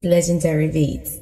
Legendary beats.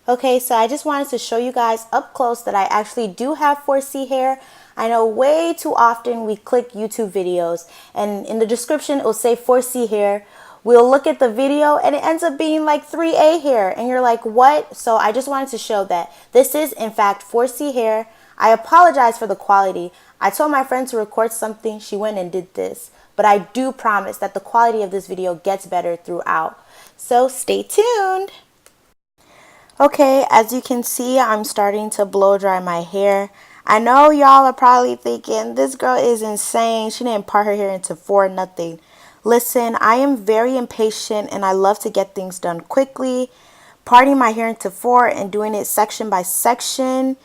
Okay, so I just wanted to show you guys up close that I actually do have 4C hair. I know way too often we click YouTube videos and in the description it will say 4C hair. We'll look at the video and it ends up being like 3A hair and you're like, what? So I just wanted to show that this is in fact 4C hair. I apologize for the quality. I told my friend to record something, she went and did this. But I do promise that the quality of this video gets better throughout. So stay tuned. Okay, as you can see, I'm starting to blow dry my hair. I know y'all are probably thinking, this girl is insane. She didn't part her hair into four nothing. Listen, I am very impatient and I love to get things done quickly. Parting my hair into four and doing it section by section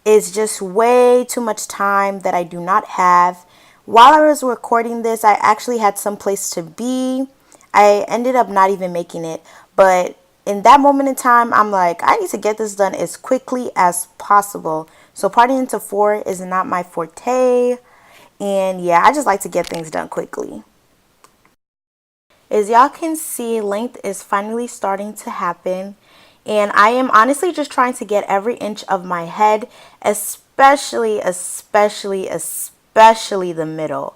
is just way too much time that I do not have. While I was recording this, I actually had some place to be. I ended up not even making it, but in that moment in time, I'm like, I need to get this done as quickly as possible. So parting into four is not my forte. And yeah, I just like to get things done quickly. As y'all can see, length is finally starting to happen. And I am honestly just trying to get every inch of my head, especially the middle.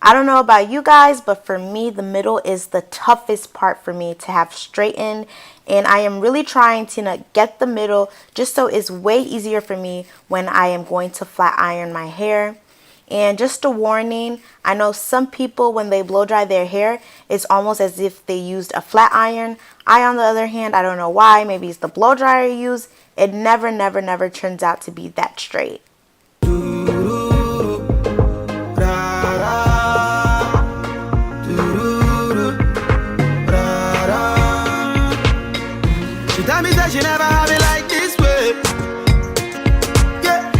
I don't know about you guys, but for me, the middle is the toughest part for me to have straightened. And I am really trying to get the middle just so it's way easier for me when I am going to flat iron my hair. And just a warning, I know some people when they blow dry their hair, it's almost as if they used a flat iron. I, on the other hand, I don't know why, maybe it's the blow dryer you use. It never turns out to be that straight. She never have it like this way. Yeah.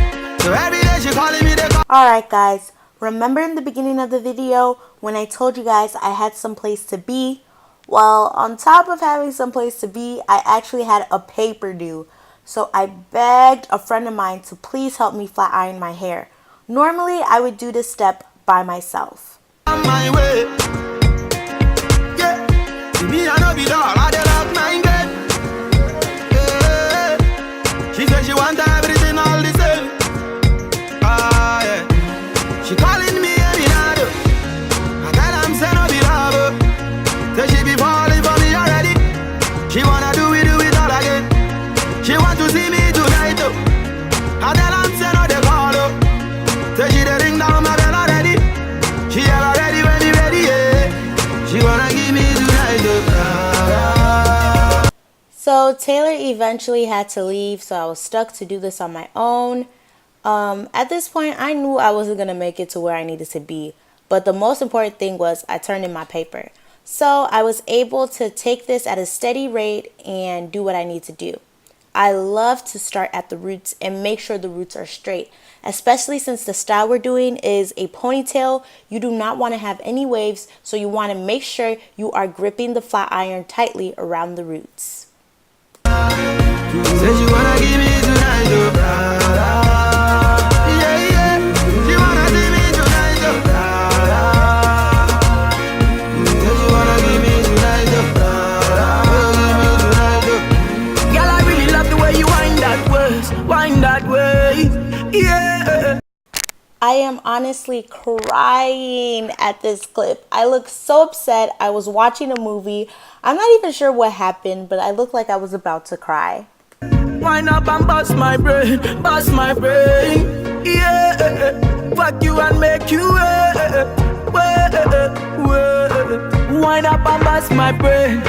So every day she calling me the Alright guys, remember in the beginning of the video when I told you guys I had some place to be? Well, on top of having some place to be, I actually had a paper due. So I begged a friend of mine to please help me flat iron my hair. Normally I would do this step by myself. on my way. Yeah. To me I know be dog, I dey love my girl. She said she want everything all the same. Ah, yeah. She calling me Eminado. I tell am say no be love. Say she be falling for me already. She wanna do it all again. She want to see me tonight. I tell am say no dey call. Say she dey ring down my bell already. She already when me ready, yeah. She wanna give me tonight. So Taylor eventually had to leave, so I was stuck to do this on my own. At this point, I knew I wasn't going to make it to where I needed to be. But the most important thing was I turned in my paper. So I was able to take this at a steady rate and do what I need to do. I love to start at the roots and make sure the roots are straight. Especially since the style we're doing is a ponytail, you do not want to have any waves. So you want to make sure you are gripping the flat iron tightly around the roots. Said you wanna give me tonight, yeah, yeah. She wanna give me tonight, said you wanna give me tonight, girl, I really love the way you wind that way, yeah. I am honestly crying at this clip. I look so upset. I was watching a movie. I'm not even sure what happened, but I looked like I was about to cry. Wind up and bust my brain, yeah. Fuck you and make you wind up and bust my brain,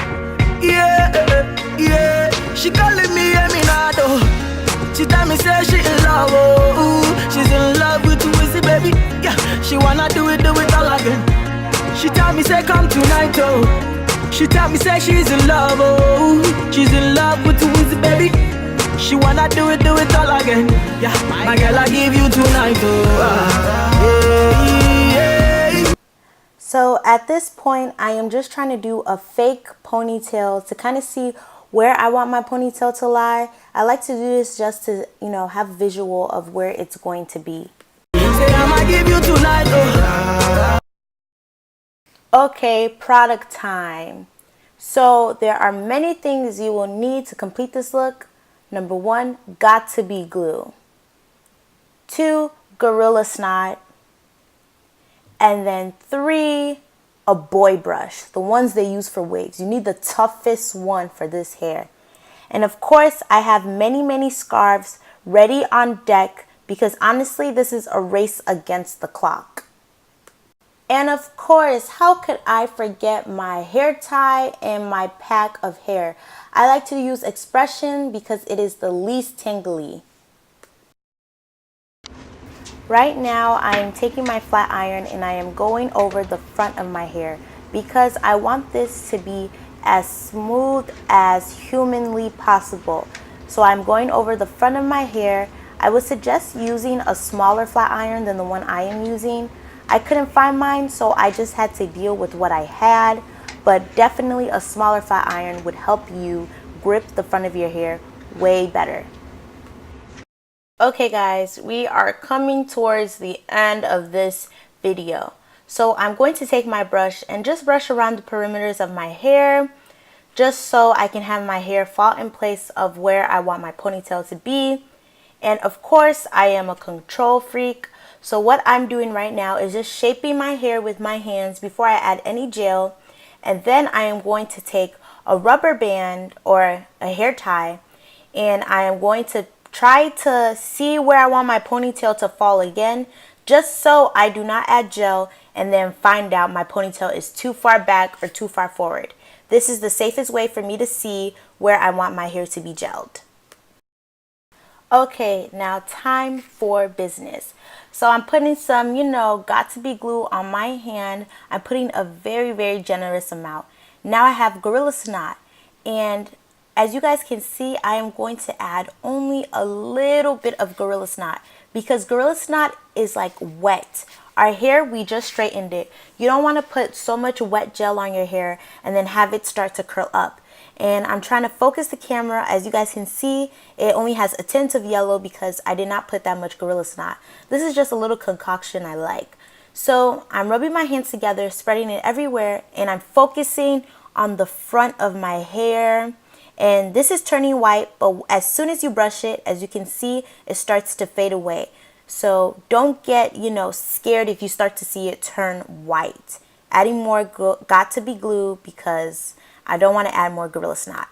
yeah. She calling me Eminado. She tell me say she in love, oh. She's in love with Wizzy, baby. Yeah, she wanna do it all again. She tell me say come tonight, oh. She tell me say she's in love, oh. She's in love with Wizzy, baby. She wanna do it all again. Yeah, my girl, I give you tonight, oh. Yeah. So at this point, I am just trying to do a fake ponytail to kind of see where I want my ponytail to lie. I like to do this just to, have visual of where it's going to be. Say I'ma give you tonight, oh. Okay, product time. So there are many things you will need to complete this look. Number 1, got to be glue. 2, Gorilla Snot. And then 3, a boy brush, the ones they use for wigs. You need the toughest one for this hair. And of course, I have many scarves ready on deck because honestly, this is a race against the clock. And of course, how could I forget my hair tie and my pack of hair? I like to use Expression because it is the least tangly. Right now, I am taking my flat iron and I am going over the front of my hair because I want this to be as smooth as humanly possible. So I'm going over the front of my hair. I would suggest using a smaller flat iron than the one I am using. I couldn't find mine, so I just had to deal with what I had, but definitely a smaller flat iron would help you grip the front of your hair way better. Okay guys, we are coming towards the end of this video. So I'm going to take my brush and just brush around the perimeters of my hair, just so I can have my hair fall in place of where I want my ponytail to be. And of course, I am a control freak. So what I'm doing right now is just shaping my hair with my hands before I add any gel. And then I am going to take a rubber band or a hair tie and I am going to try to see where I want my ponytail to fall again, just so I do not add gel and then find out my ponytail is too far back or too far forward. This is the safest way for me to see where I want my hair to be gelled. Okay, now time for business. So I'm putting some, got to be glue on my hand. I'm putting a very generous amount. Now I have Gorilla Snot, and as you guys can see, I am going to add only a little bit of Gorilla Snot because Gorilla Snot is like wet. Our hair, we just straightened it. You don't want to put so much wet gel on your hair and then have it start to curl up. And I'm trying to focus the camera. As you guys can see, it only has a tint of yellow because I did not put that much Gorilla Snot. This is just a little concoction I like. So I'm rubbing my hands together, spreading it everywhere, and I'm focusing on the front of my hair. And this is turning white, but as soon as you brush it, as you can see, it starts to fade away. So don't get, scared if you start to see it turn white. Adding more got to be glue because I don't want to add more Gorilla Snot.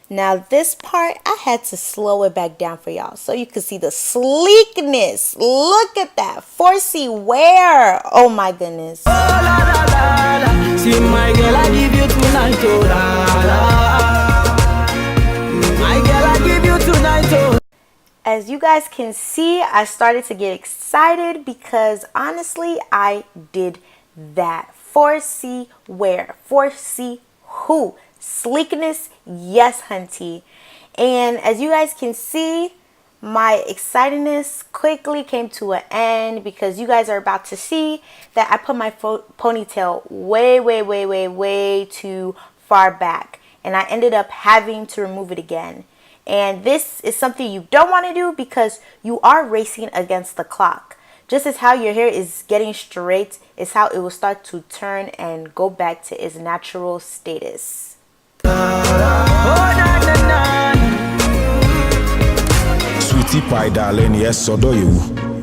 Now this part, I had to slow it back down for y'all so you can see the sleekness. Look at that. 4C wear. Oh my goodness. Oh, la, la, la, la. See my girl, I give you tonight, oh, la, la. My girl, I give you tonight, oh. As you guys can see, I started to get excited because honestly, I did that. 4C wear. 4C who? Sleekness, yes, hunty. And as you guys can see, my excitedness quickly came to an end because you guys are about to see that I put my ponytail way too far back. And I ended up having to remove it again. And this is something you don't want to do because you are racing against the clock. Just as how your hair is getting straight is how it will start to turn and go back to its natural status. Sweetie pie darling, yes, so do you.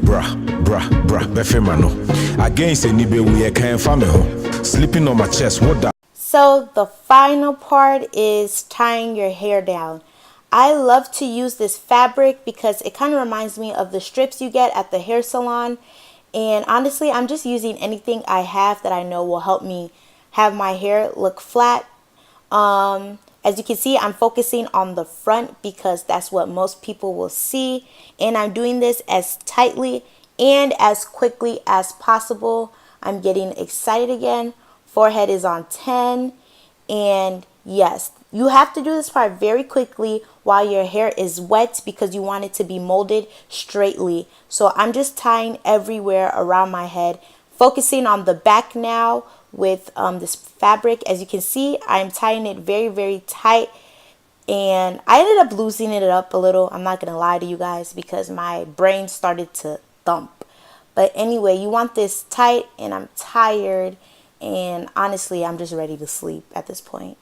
Bra, befemano. Against any be we can't find me sleeping on my chest. What that? So the final part is tying your hair down. I love to use this fabric because it kind of reminds me of the strips you get at the hair salon. And honestly, I'm just using anything I have that I know will help me have my hair look flat. As you can see, I'm focusing on the front because that's what most people will see. And I'm doing this as tightly and as quickly as possible. I'm getting excited again. Forehead is on 10. And yes, you have to do this part very quickly while your hair is wet because you want it to be molded straightly. So I'm just tying everywhere around my head, focusing on the back now with this fabric. As you can see, I'm tying it very, very tight. And I ended up loosening it up a little. I'm not going to lie to you guys because my brain started to thump. But anyway, you want this tight, and I'm tired. And honestly, I'm just ready to sleep at this point.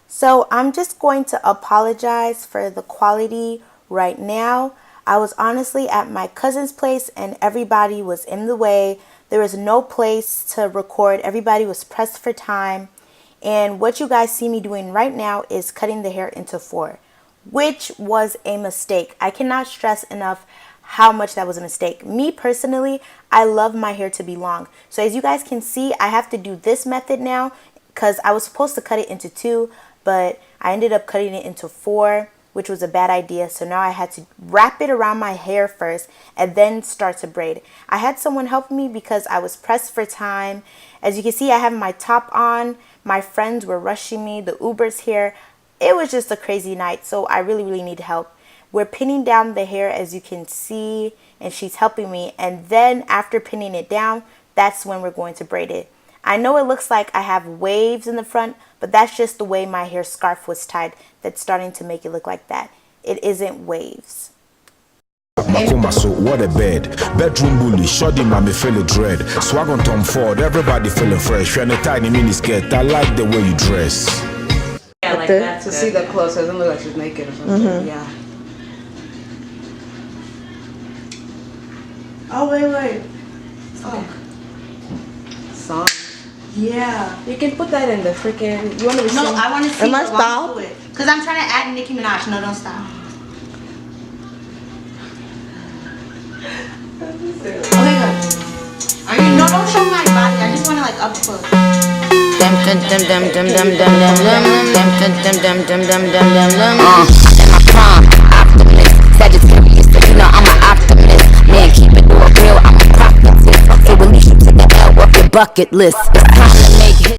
So I'm just going to apologize for the quality right now. I was honestly at my cousin's place and everybody was in the way. There was no place to record. Everybody was pressed for time. And what you guys see me doing right now is cutting the hair into 4, which was a mistake. I cannot stress enough how much that was a mistake. Me personally, I love my hair to be long. So as you guys can see, I have to do this method now because I was supposed to cut it into 2, but I ended up cutting it into 4, which was a bad idea. So now I had to wrap it around my hair first and then start to braid. I had someone help me because I was pressed for time. As you can see, I have my top on. My friends were rushing me. The Uber's here. It was just a crazy night, so I really need help. We're pinning down the hair, as you can see, and she's helping me. And then after pinning it down, that's when we're going to braid it. I know it looks like I have waves in the front, but that's just the way my hair scarf was tied that's starting to make it look like that. It isn't waves. Makoma, so what a bed. Bedroom bully, shoddy mommy feeling dread. Swag on Tom Ford, everybody feeling fresh. You're in a tiny mini skirt, I like the way you dress. Yeah, like that. To see the clothes, so it doesn't look like she's naked or something. Yeah. Oh, wait. Oh. Song. Yeah. You can put that in the freaking. You want to be No, I want to see. Am I stop? Because I'm trying to add Nicki Minaj. No, don't stop. Okay, good. Are you? No, don't show my body. I just want to like up close. In my prime, optimist, Sagittarius, so you know I'm an optimist. Man, keep it real, I'm a prophetess. So release you to the L off your bucket list. It's time